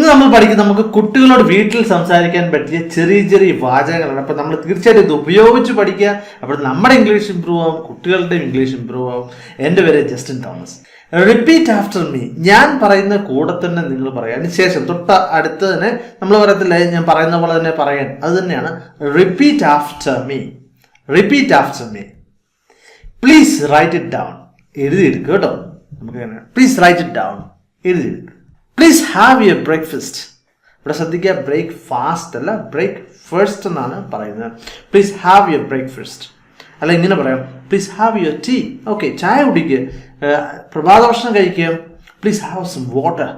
ഇന്ന് നമ്മൾ പഠിക്കുന്നത് നമുക്ക് കുട്ടികളോട് വീട്ടിൽ സംസാരിക്കാൻ പറ്റിയ ചെറിയ ചെറിയ വാചകങ്ങളാണ്. അപ്പോൾ നമ്മൾ തീർച്ചയായിട്ടും ഇത് ഉപയോഗിച്ച് പഠിക്കുക. അപ്പോൾ നമ്മുടെ ഇംഗ്ലീഷ് ഇമ്പ്രൂവ് ആവും, കുട്ടികളുടെ ഇംഗ്ലീഷ് ഇമ്പ്രൂവ് ആവും. എൻ്റെ പേര് Justin Thomas. Repeat after me. ഞാൻ പറയുന്ന കൂടെ തന്നെ നിങ്ങൾ പറയുക. അതിനുശേഷം തൊട്ട അടുത്ത് തന്നെ നമ്മൾ പറയത്തില്ല, ഞാൻ പറയുന്ന പോലെ തന്നെ പറയാൻ. അത് തന്നെയാണ് repeat after me. Repeat after me. Please write it down. എഴുതിയെടുക്കുക കേട്ടോ. നമുക്ക് പ്ലീസ് റൈറ്റ് ഇറ്റ് ഡൗൺ. എഴുതിയെടുക്കുക. Please have your breakfast. ഇവിടെ ശ്രദ്ധിക്കുക, ബ്രേക്ക് ഫാസ്റ്റ് അല്ല, ബ്രേക്ക് ഫസ്റ്റ് എന്നാണ് പറയുന്നത്. Please have your breakfast. അല്ല, ഇങ്ങനെ പറയാം, please have your tea. Okay, ചായ കുടിക്കുക, പ്രഭാത ഭക്ഷണം കഴിക്കുക. Please have some water.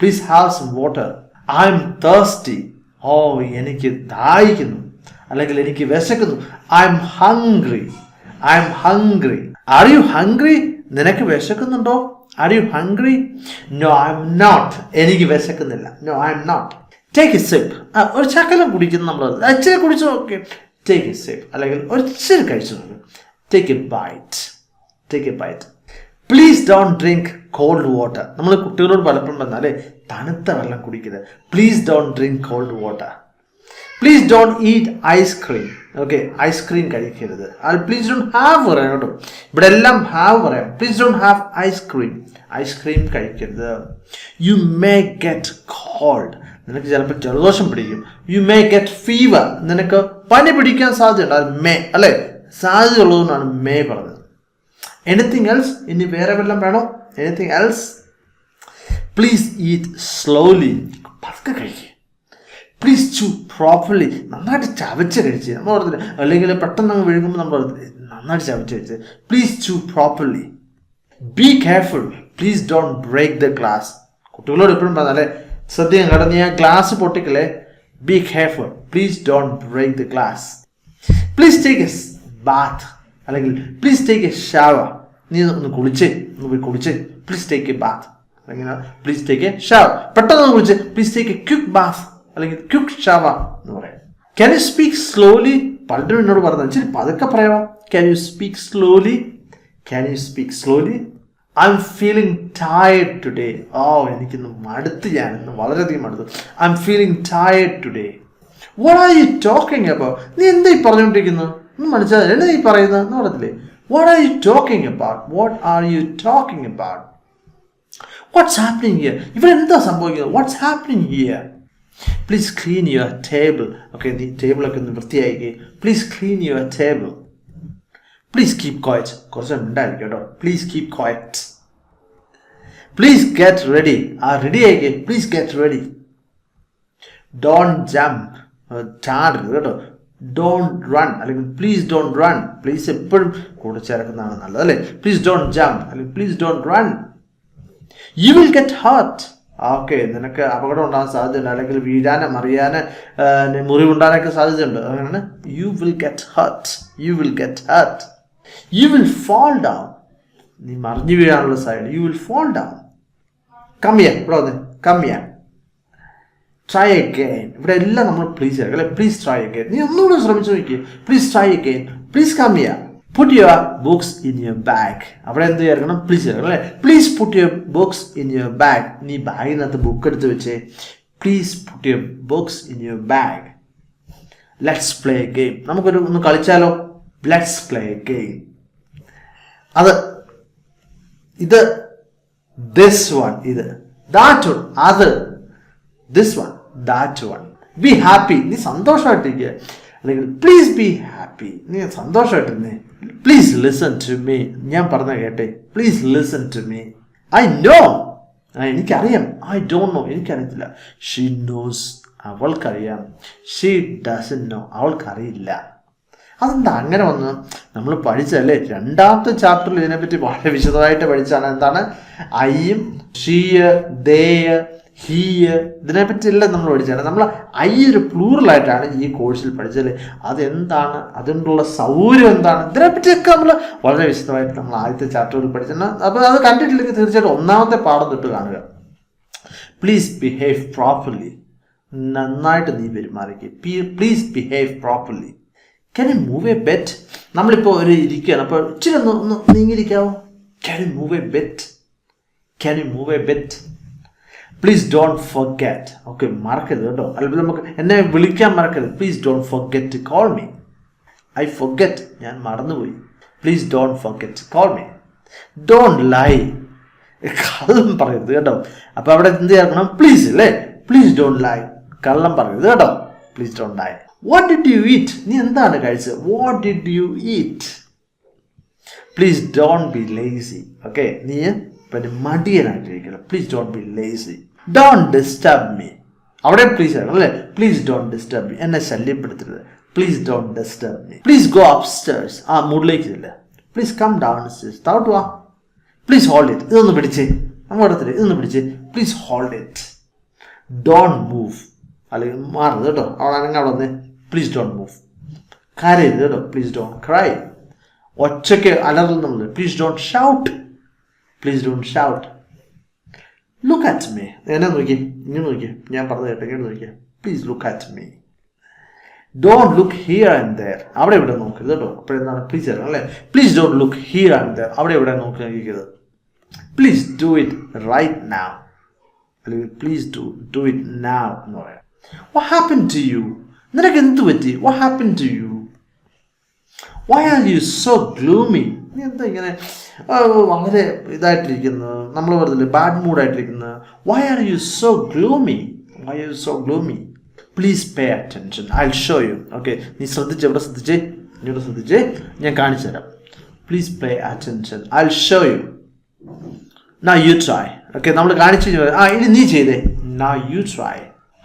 Please have some water. I am thirsty. ഓ, എനിക്ക് ദാഹിക്കുന്നു, അല്ലെങ്കിൽ എനിക്ക് വിശക്കുന്നു. I am hungry. I am hungry. Are you hungry? നിനക്ക് വിശക്കുന്നുണ്ടോ? Are you hungry? No, I am not. എനിക്ക് വിശക്കുന്നില്ല. No, I am not. Take a sip. ഒരു ശകലം കുടിക്കുന്നു നമ്മൾ. ഇച്ചിരി കുടിച്ചു നോക്കി. Take a sip. അല്ലെങ്കിൽ ഒരു ഇച്ചിരി കഴിച്ചു നോക്കി. Take a bite. Take a bite. Please don't drink cold water. നമ്മൾ കുട്ടികളോട് പലപ്പോഴും പറഞ്ഞാലേ തണുത്ത വെള്ളം കുടിക്കരുത്. Please don't drink cold water. Please don't eat ice cream. Okay, ice cream കഴിക്കരുത്. പ്ലീസ് ഡോണ്ട് ഹാവ് പറയാം കേട്ടോ. ഇവിടെ എല്ലാം ഹാവ് പറയാം. Please don't have ice cream. Ice cream കഴിക്കരുത്. You may get cold. നിനക്ക് ചിലപ്പോൾ ജലദോഷം പിടിക്കും. You may get fever. നിനക്ക് പനി പിടിക്കാൻ സാധ്യതയുണ്ട്. അത് മേ അല്ലേ, സാധ്യത ഉള്ളതുകൊണ്ടാണ് മേ പറഞ്ഞത്. Anything else? ഇനി വേറെ വല്ലതും വേണോ? Anything else? Please eat slowly. പതുക്കെ കഴിക്കുക. Please chew properly. നന്നായിട്ട് ചവച്ച് കഴിച്ച്. നമ്മൾ പറഞ്ഞില്ല, അല്ലെങ്കിൽ പെട്ടെന്ന് അങ്ങ് വിഴുങ്ങുമ്പോൾ നമ്മൾ നന്നായിട്ട് ചവച്ച് കഴിച്ച്. Please chew properly. Be careful. Please don't break the glass. കുട്ടികളോട് എപ്പോഴും പറഞ്ഞാലേ ശ്രദ്ധിക്കാം കേട്ടോ, നീ ആ ഗ്ലാസ് പൊട്ടിക്കല്ലേ. Be careful. Please don't break the glass. Please take a bath. അല്ലെങ്കിൽ പ്ലീസ് ടേക്ക് എ ഷവർ. നീ ഒന്ന് കുളിച്ചേ, ഒന്ന് പോയി കുളിച്ചേ. Please take a bath. അല്ലെങ്കിൽ പ്ലീസ് ടേക്ക് എ ഷവർ. പെട്ടെന്ന് ഒന്ന് കുളിച്ച്. Please take a quick bath അല്ലെങ്കിൽ ക്വിക്ക് ഷവർ എന്ന് പറയാം. Can you speak slowly? പലരും എന്നോട് പറഞ്ഞത് ഇച്ചിരി പതുക്കെ പറയാമോ? Can you speak slowly? Can you speak slowly? I am feeling tired today. ഓ, എനിക്കിന്ന് മടുത്ത്, ഞാനിന്ന് വളരെയധികം മടുത്തു. I am feeling tired today. What are you talking about? നീ എന്താ ഈ പറഞ്ഞുകൊണ്ടിരിക്കുന്നത്? ഒന്നും മനസ്സിലായില്ല. എന്താ ഈ പറയുന്നത് എന്ന് പറയത്തില്ലേ? What are you talking about? What are you talking about? What's happening here? ഇവിടെ എന്താ സംഭവിക്കുന്നത്? What's happening here? Please clean your table. Okay, നീ ടേബിളൊക്കെ ഒന്ന് വൃത്തിയാക്കി. Please clean your table. Please keep quiet. കുറച്ച് ഉണ്ടായിരിക്കും കേട്ടോ. Please keep quiet. Please get ready. Ready ആയിക്കേ. Please get ready. Don't jump. ചാടരുത് കേട്ടോ. Don't run. അല്ലെങ്കിൽ പ്ലീസ് ഡോണ്ട് റൺ. പ്ലീസ് എപ്പോഴും കൂടെ ചേർക്കുന്നതാണ് നല്ലത് അല്ലേ. പ്ലീസ് ഡോണ്ട് ജംപ് അല്ലെങ്കിൽ please don't run. U will get hurt. Okay, നിനക്ക് അപകടം ഉണ്ടാകാൻ സാധ്യതയുണ്ട്, അല്ലെങ്കിൽ വീഴാനോ മറിയാനോ മുറിവുണ്ടാകാനൊക്കെ സാധ്യതയുണ്ട്. അങ്ങനെയാണ് you will get hurt. You will get hurt. You will fall down. നീ മറിഞ്ഞു വീഴാനുള്ള സാധ്യത. You will fall down. Come here. ഇവിടെ വന്ന് കം ഹിയർ. Try again. ഇവിടെ എല്ലാം നമ്മൾ പ്ലീസ് ചേർക്കുക അല്ലെ. Please try again. നീ ഒന്നുകൂടെ ശ്രമിച്ചു നോക്കിയേ. Please try again. Please come here. Put your books in your bag. അവിടെ എന്ത് ചേർക്കണം? പ്ലീസ് ചേർക്കണം അല്ലേ. Please put your books in your bag. നീ ബാഗിനകത്ത് ബുക്ക് എടുത്ത് വെച്ചേ. Please put your books in your bag. Let's play a game. നമുക്കൊരു ഒന്ന് കളിച്ചാലോ? Let's play a game. ഇത് ദിസ് വൺ, ഇത് ദാറ്റ് വൺ, അത് this one, that one. B happy. നീ സന്തോഷമായിട്ടിരിക്കുക. അല്ലെങ്കിൽ പ്ലീസ് ബി ഹാപ്പി. നീ സന്തോഷമായിട്ടിരുന്നേ. Please listen to me. ഞാൻ പറഞ്ഞ കേട്ടെ. Please listen to me. I know. എനിക്കറിയാം. I don't know. എനിക്കറിയത്തില്ല. She knows. അവൾക്കറിയാം. She doesn't know. അവൾക്കറിയില്ല. അതെന്താ അങ്ങനെ വന്ന്? നമ്മൾ പഠിച്ചല്ലേ, രണ്ടാമത്തെ ചാപ്റ്ററിൽ ഇതിനെപ്പറ്റി വളരെ വിശദമായിട്ട് പഠിച്ചാണ്. എന്താണ് ഐയും ഷീയ്, ദേയ്, ഹീയ്, ഇതിനെപ്പറ്റി എല്ലാം നമ്മൾ പഠിച്ചാണ്. നമ്മൾ ഐ ഒരു പ്ലൂറലായിട്ടാണ് ഈ കോഴ്സിൽ പഠിച്ചത്. അതെന്താണ്, അതിനുള്ള സൗകര്യം എന്താണ്, ഇതിനെപ്പറ്റിയൊക്കെ നമ്മൾ വളരെ വിശദമായിട്ട് നമ്മൾ ആദ്യത്തെ ചാപ്റ്ററിൽ പഠിച്ചാണ്. അപ്പോൾ അത് കണ്ടിട്ടില്ലെങ്കിൽ തീർച്ചയായിട്ടും ഒന്നാമത്തെ പാഠം തൊട്ട് കാണുക. Please behave properly. നന്നായിട്ട് നീ പെരുമാറിക്കുക. Please behave properly. Can you move a bit? നമ്മളിപ്പോൾ ഒരു ഇരിക്കുകയാണ്, അപ്പോൾ ഇച്ചിരി ഒന്ന് നീങ്ങിയിരിക്കാവോ? Can you move a bit? Can you move a bit? Please don't forget. Okay, മറക്കരുത് കേട്ടോ. അല്ലെങ്കിൽ നമുക്ക് എന്നെ വിളിക്കാൻ മറക്കരുത്. Please don't forget to call me. I forget, ഞാൻ മറന്നുപോയി. Please don't forget to call me. Don't lie, കള്ളം പറയരുത് കേട്ടോ. അപ്പോൾ അവിടെ എന്ത് ചേർക്കണം? പ്ലീസ് അല്ലേ? പ്ലീസ് ഡോണ്ട് ലൈ, കള്ളം പറയരുത് കേട്ടോ. Please don't lie. What did you eat? നീ എന്താണ് കഴിച്ചത്? What did you eat? Please don't be lazy. Okay, നീ പിന്നെ മടിയനായിട്ടിരിക്കണം. Please don't be lazy. Don't disturb me. അവിടെ പ്ലീസ് ആണ് അല്ലേ? പ്ലീസ് ഡോണ്ട് ഡിസ്റ്റർബ് മീ, എന്നെ ശല്യപ്പെടുത്തരുത്. Please don't disturb me. Please go upstairs. ആ മുകളിലേക്ക് ഇല്ല. Please come downstairs. താഴോട്ട് വാ. Please hold it. ഇതൊന്ന് പിടിച്ച് അങ്ങോട്ടത്തില്ല, ഇതൊന്ന് പിടിച്ച്. Please hold it. Don't move, അല്ലെങ്കിൽ മാറുന്നത് കേട്ടോ. അവിടെ ആണെങ്കിൽ അവിടെ വന്ന് പ്ലീസ് ഡോണ്ട് മൂവ്. കരയരുത് കേട്ടോ. Please don't cry. ഒച്ചയ്ക്ക് അലറുന്നുള്ളത്. Please don't shout. Please don't shout. Look at me. എന്നെ നോക്കി, ഇങ്ങനെ നോക്കി, ഞാൻ പറഞ്ഞു കേട്ടോ, ഇങ്ങനെ നോക്കിയാൽ. Please look at me. Don't look here and there. അവിടെ ഇവിടെ നോക്കരുത് കേട്ടോ. അപ്പോഴെന്താണ് പ്ലീസ് തരണം അല്ലേ? Please don't look here and there. അവിടെ ഇവിടെ നോക്കരുത്. Please do it right now, അല്ലെങ്കിൽ പ്ലീസ് ഡു ഇറ്റ് നൗ എന്ന് പറയാം. What happen to you? നിനക്ക് എന്ത് പറ്റി? What happen to you? Why are you so gloomy? നീ എന്താ ഇങ്ങനെ വളരെ ഇതായിട്ടിരിക്കുന്നത്? നമ്മൾ പറഞ്ഞില്ലേ ബാഡ് മൂഡായിട്ടിരിക്കുന്നത്. Why are you so gloomy? Why are you so gloomy? Please pay attention, I will show you. Okay, നീ ശ്രദ്ധിച്ച്, എവിടെ ശ്രദ്ധിച്ചേ? ഇങ്ങോട്ട് ശ്രദ്ധിച്ചേ, ഞാൻ കാണിച്ചു തരാം. Please pay attention, I will show you. Now you try. Okay, നമ്മൾ കാണിച്ചു. ഇനി നീ ചെയ്തേ. Now you try.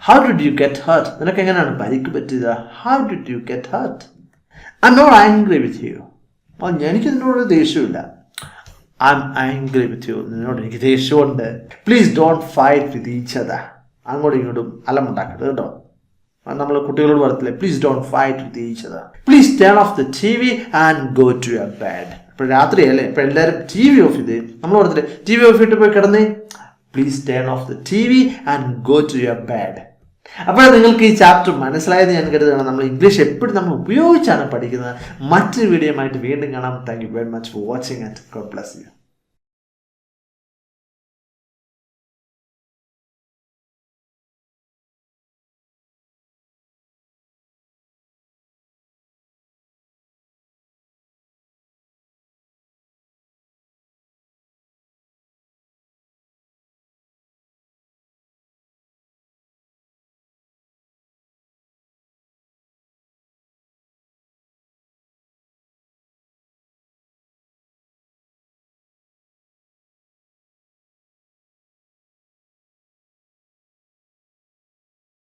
How did you get hurt? നിനക്ക് എങ്ങനെയാണ് പരിക്ക് പറ്റിയത്? How did you get hurt? I'm not angry with you. എനിക്ക് നിന്നോട് ദേഷ്യമില്ല. I'm angry with you. നിന്നോട് എനിക്ക് ദേഷ്യമുണ്ട്. Please don't fight with each other. അങ്ങോട്ടും ഇങ്ങോട്ടും അലമുണ്ടാക്കരുത് കേട്ടോ. നമ്മൾ കുട്ടികളോട് പറയത്തില്ലേ, please don't fight with each other. Please turn off the TV and go to your bed. ഇപ്പോൾ രാത്രിയല്ലേ, ഇപ്പോൾ എല്ലാവരും TV ഓഫ് ചെയ്തേ. നമ്മൾ പറഞ്ഞില്ലേ TV ഓഫ് ചെയ്തിട്ട് പോയി കിടന്നേ. Please turn off the TV and go to your bed. അപ്പോൾ നിങ്ങൾക്ക് ഈ ചാപ്റ്റർ മനസ്സിലായത് ഞാൻ കരുതുകയാണ്. നമ്മൾ ഇംഗ്ലീഷ് എപ്പോഴും നമ്മൾ ഉപയോഗിച്ചാണ് പഠിക്കുന്നത്. മറ്റൊരു വീഡിയോ ആയിട്ട് വീണ്ടും കാണാം. Thank you very much for watching and God bless you.